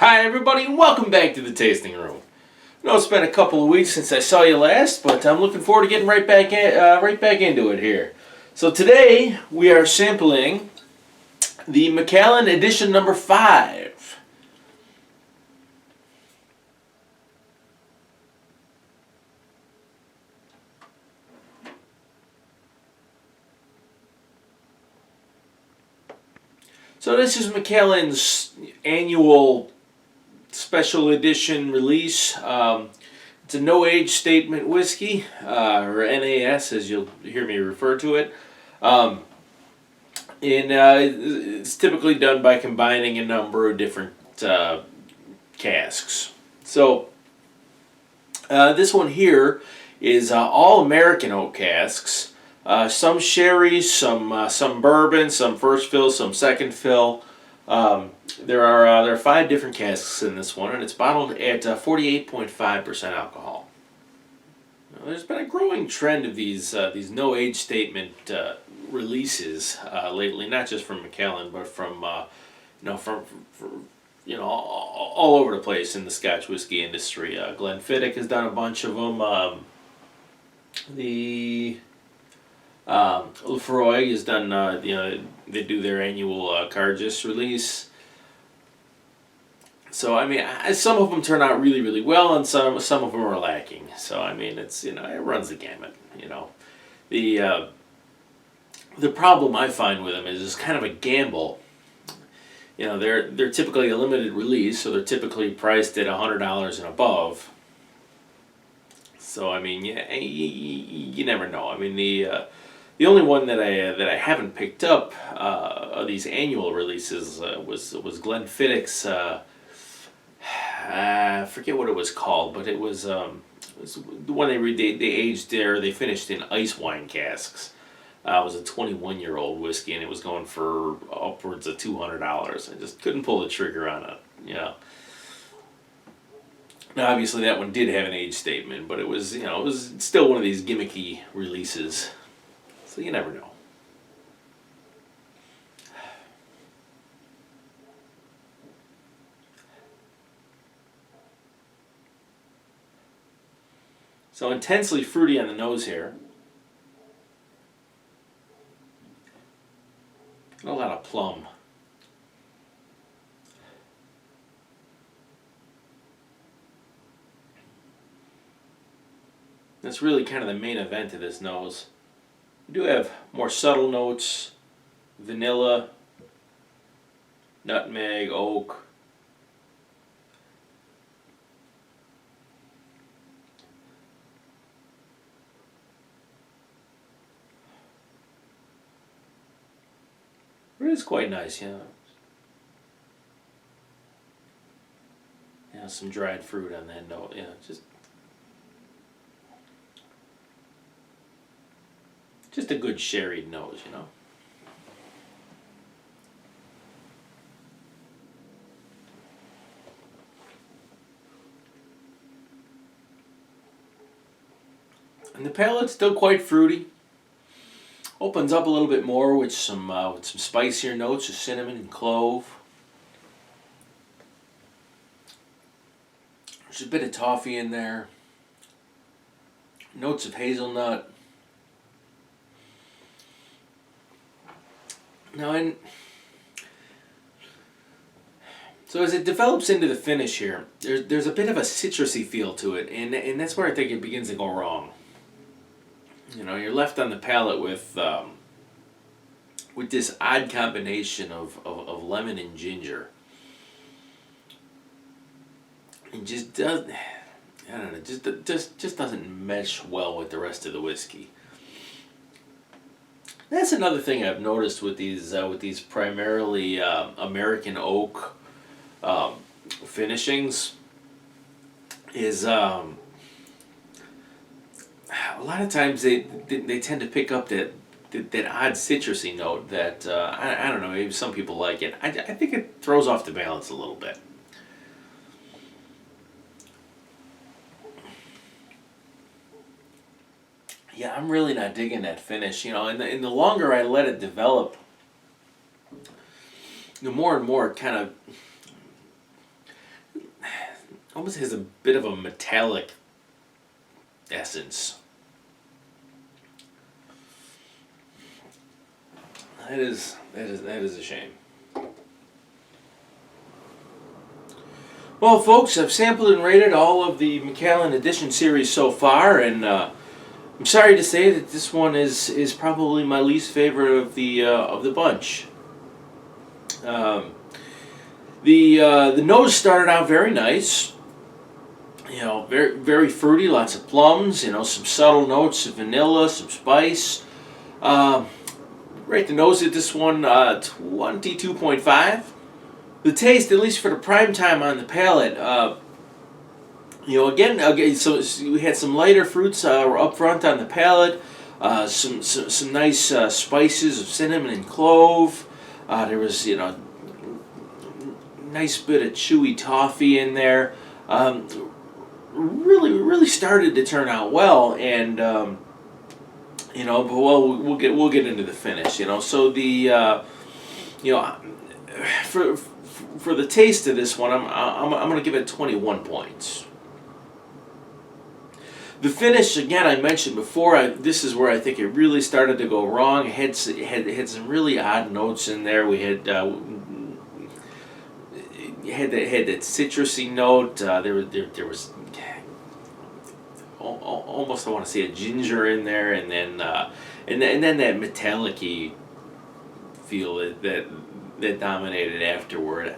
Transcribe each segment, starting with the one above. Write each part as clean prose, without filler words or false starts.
Hi everybody and welcome back to the tasting room. I know it's been a couple of weeks since I saw you last, but I'm looking forward to getting right back into it here. So today we are sampling the Macallan edition number 5. So this is Macallan's annual special edition release. It's a no age statement whiskey, or NAS as you'll hear me refer to it. It's typically done by combining a number of different casks. So this one here is all American oak casks. Some sherry, some bourbon, some first fill, some second fill. There are 5 different casks in this one, and it's bottled at 48.5% alcohol. Now, there's been a growing trend of these no age statement releases lately, not just from Macallan, but from all over the place in the Scotch whiskey industry. Glenfiddich has done a bunch of them. Lefroy has done, they do their annual Cargis release. So, I mean, some of them turn out really, really well, and some of them are lacking. So, I mean, it's, it runs the gamut, The problem I find with them is it's kind of a gamble. They're typically a limited release, so they're typically priced at $100 and above. So, I mean, you never know. I mean, the only one that I haven't picked up of these annual releases was Glenfiddich's. I forget what it was called, but it was the one they aged there. They finished in ice wine casks. It was a 21-year-old whiskey, and it was going for upwards of $200. I just couldn't pull the trigger on it. Now, obviously, that one did have an age statement, but it was still one of these gimmicky releases. So you never know. So intensely fruity on the nose here. A lot of plum. That's really kind of the main event of this nose. We do have more subtle notes: vanilla, nutmeg, oak. It is quite nice, some dried fruit on that note, just a good sherried nose, And the palate's still quite fruity. Opens up a little bit more with some spicier notes of cinnamon and clove. There's a bit of toffee in there. Notes of hazelnut. Now, so as it develops into the finish here, there's a bit of a citrusy feel to it, and that's where I think it begins to go wrong. You're left on the palate with this odd combination of lemon and ginger. It just doesn't, I don't know, just doesn't mesh well with the rest of the whiskey. That's another thing I've noticed with these primarily American oak finishings is a lot of times they tend to pick up that odd citrusy note that I don't know, maybe some people like it. I think it throws off the balance a little bit. Yeah, I'm really not digging that finish. And the longer I let it develop, the more and more it kind of almost has a bit of a metallic essence. That is a shame. Well, folks, I've sampled and rated all of the Macallan Edition series so far, and I'm sorry to say that this one is probably my least favorite of the bunch. The nose started out very nice. You know, very very fruity, lots of plums. You know, some subtle notes of vanilla, some spice. Rate the nose at this one 22.5. The taste, at least for the prime time on the palate, you know, again, so we had some lighter fruits up front on the palate, some nice spices of cinnamon and clove. There was, you know, nice bit of chewy toffee in there. Really started to turn out well, and you know, but well, we'll get into the finish. You know, so the you know, for the taste of this one, I'm going to give it 21 points. The finish, again, I mentioned before, this is where I think it really started to go wrong. It had some really odd notes in there. We had that citrusy note. There was almost, I want to say, a ginger in there, and then that metallic-y feel that dominated afterward.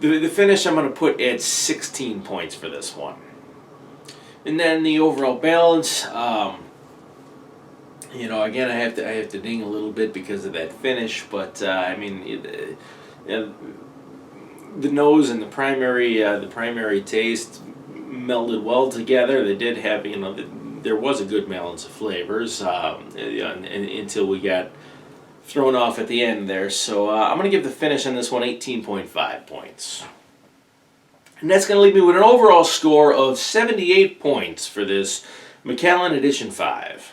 The finish I'm going to put at 16 points for this one. And then the overall balance, you know, again, I have to ding a little bit because of that finish, but I mean, the nose and the primary taste melded well together. They did have, you know, there was a good balance of flavors until we got thrown off at the end there. So I'm going to give the finish on this one 18.5 points. And that's going to leave me with an overall score of 78 points for this Macallan Edition 5.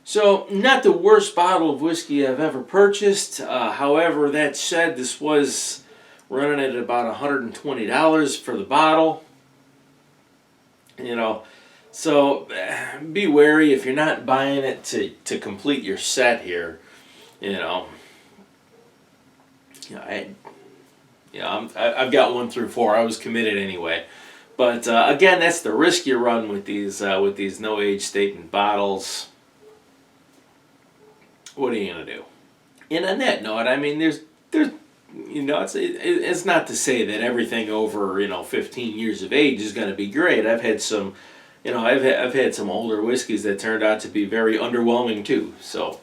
So, not the worst bottle of whiskey I've ever purchased. However, that said, this was running at about $120 for the bottle. You know, so be wary if you're not buying it to complete your set here. You know, I've got 1 through 4. I was committed anyway, but again, that's the risk you run with these no age statement bottles. What are you gonna do? And on that note, I mean, there's you know, it's not to say that everything over 15 years of age is going to be great. I've had some, you know, I've had some older whiskeys that turned out to be very underwhelming too. So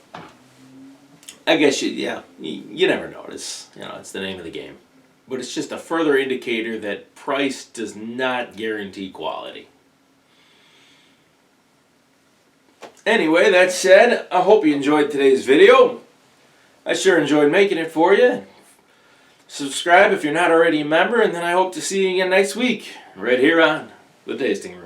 I guess you never notice. You know, it's the name of the game. But it's just a further indicator that price does not guarantee quality. Anyway, that said, I hope you enjoyed today's video. I sure enjoyed making it for you. Subscribe if you're not already a member, and then I hope to see you again next week, right here on The Tasting Room.